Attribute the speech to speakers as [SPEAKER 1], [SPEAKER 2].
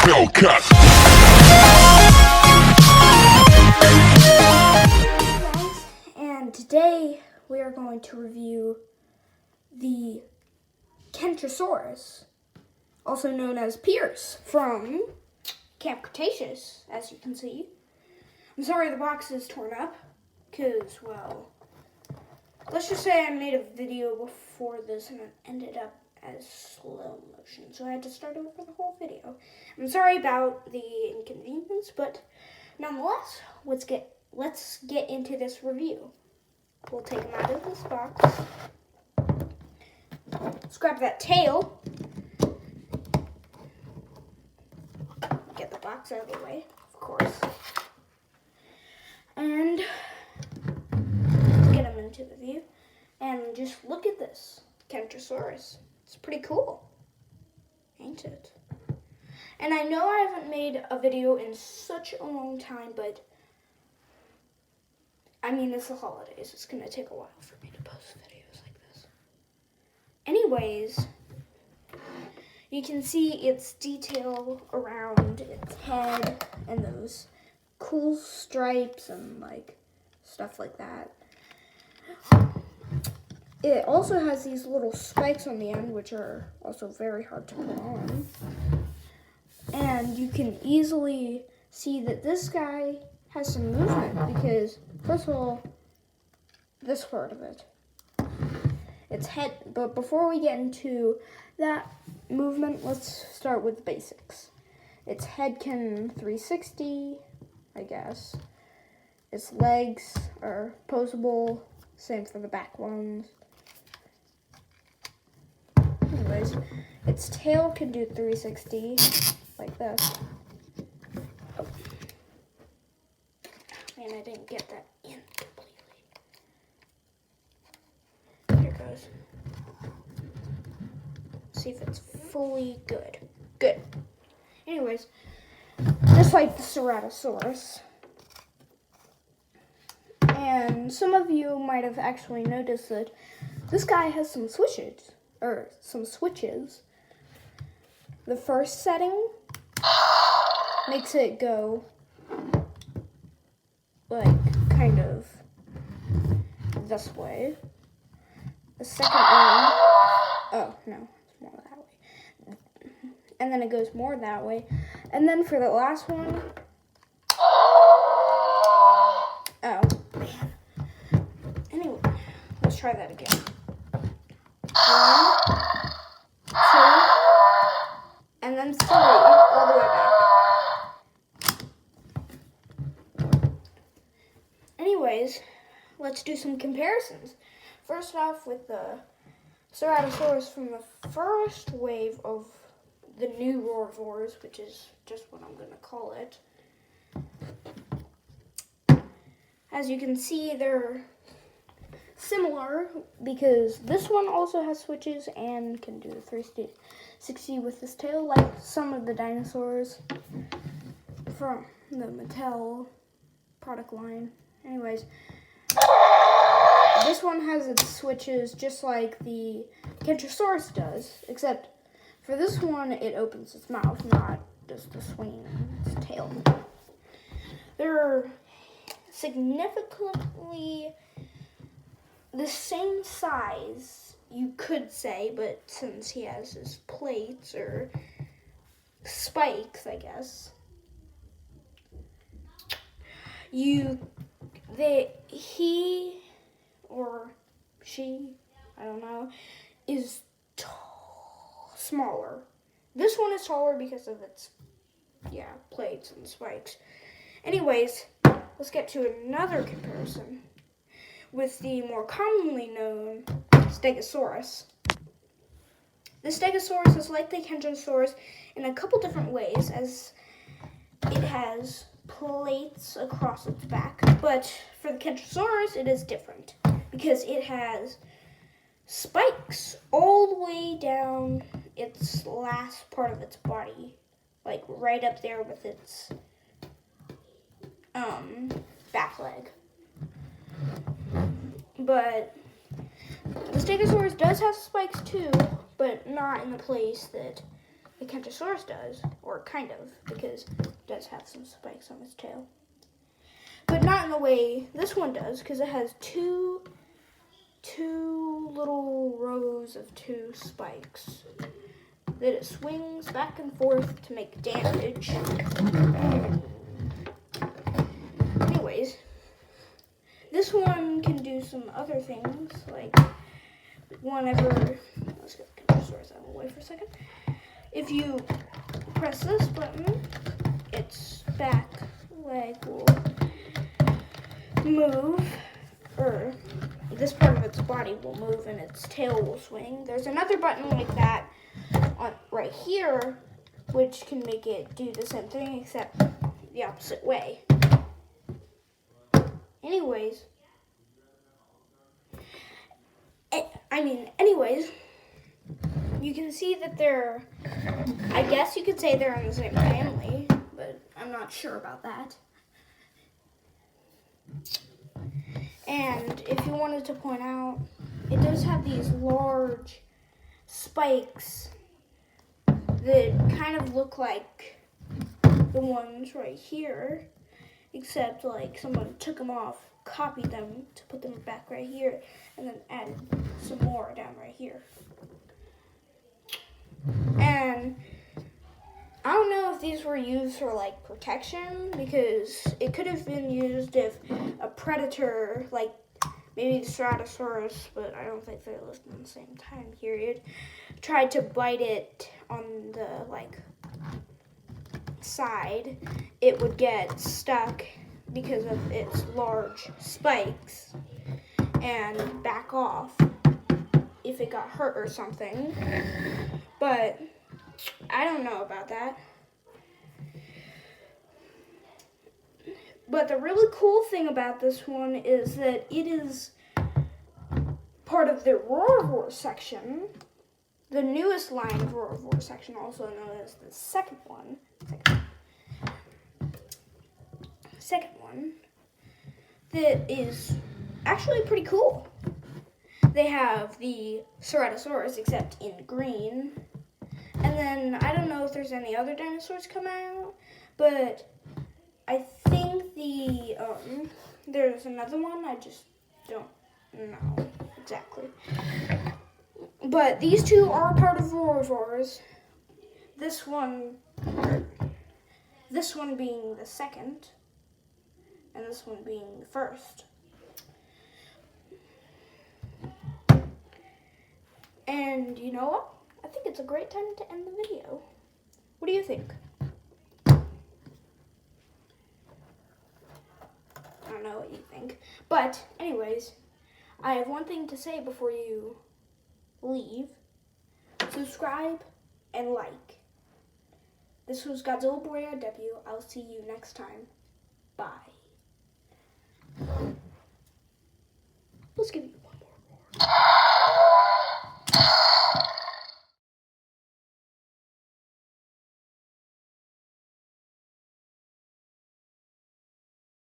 [SPEAKER 1] Hellcat.
[SPEAKER 2] And today we are going to review the Kentrosaurus, also known as Pierce, from Camp Cretaceous, as you can see. I'm sorry the box is torn up, because, well, let's just say I made a video before this and it ended up as slow motion, so I had to start over the whole video. I'm sorry about the inconvenience, but nonetheless, let's get into this review. We'll take them out of this box. Let's grab that tail. Get the box out of the way, of course. And get them into the view. And just look at this Kentrosaurus. It's pretty cool, ain't it? And I know I haven't made a video in such a long time, but I mean, it's the holidays. It's going to take a while for me to post videos like this. Anyways, you can see its detail around its head and those cool stripes and like stuff like that. It also has these little spikes on the end, which are also very hard to put on. And you can easily see that this guy has some movement because, first of all, this part of it, its head. But before we get into that movement, let's start with the basics. Its head can 360, I guess. Its legs are posable, same for the back ones. Anyways, its tail can do 360, like this. Oh. Man, I didn't get that in completely. Here it goes. See if it's fully good. Good. Anyways, just like the Ceratosaurus. And some of you might have actually noticed that this guy has some switches. The first setting makes it go like kind of this way. The second one, oh no, it's more that way. And then it goes more that way. And then for the last one, oh man. Anyway, let's try that again. 1, 2, and then 3, all the way back. Anyways, let's do some comparisons. First off with the Ceratosaurus from the first wave of the new Roarvors, which is just what I'm going to call it. As you can see, they're similar because this one also has switches and can do 360 with this tail, like some of the dinosaurs from the Mattel product line. Anyways, this one has its switches just like the Kentrosaurus does, except for this one it opens its mouth, not just the swinging its tail. They're significantly the same size, you could say, but since he has his plates or spikes, I guess, he or she, I don't know, is smaller. This one is taller because of its, plates and spikes. Anyways, let's get to another comparison with the more commonly known Stegosaurus. The Stegosaurus is like the Kentrosaurus in a couple different ways, as it has plates across its back, but for the Kentrosaurus it is different because it has spikes all the way down its last part of its body, like right up there with its back leg. But the Stegosaurus does have spikes too, but not in the place that the Kentrosaurus does, or kind of, because it does have some spikes on its tail. But not in the way this one does, because it has two little rows of 2 spikes that it swings back and forth to make damage. Anyways, this one can do some other things, like whenever, let's get the Kentrosaurus out of the way for a second. If you press this button, its back leg will move, or this part of its body will move and its tail will swing. There's another button like that on right here, which can make it do the same thing except the opposite way. Anyways, you can see that they're, I guess you could say they're in the same family, but I'm not sure about that. And if you wanted to point out, it does have these large spikes that kind of look like the ones right here, except like someone took them off, copied them to put them back right here, and then added some more down right here. And I don't know if these were used for like protection, because it could have been used if a predator, like maybe the Ceratosaurus, but I don't think they lived in the same time period, tried to bite it on the like side, it would get stuck because of its large spikes and back off if it got hurt or something. But I don't know about that. But the really cool thing about this one is that it is part of the Roarivore section, the newest line of Roarivore section, also known as the second one, that is actually pretty cool. They have the Ceratosaurus, except in green. And then, I don't know if there's any other dinosaurs coming out, but I think there's another one, I just don't know exactly. But these two are part of Roarivores. This one being the second, and this one being the first. And you know what? I think it's a great time to end the video. What do you think? I don't know what you think. But anyways, I have one thing to say before you leave. Subscribe and like. This was Godzilla Boy RW. I'll see you next time. Bye. Let's give you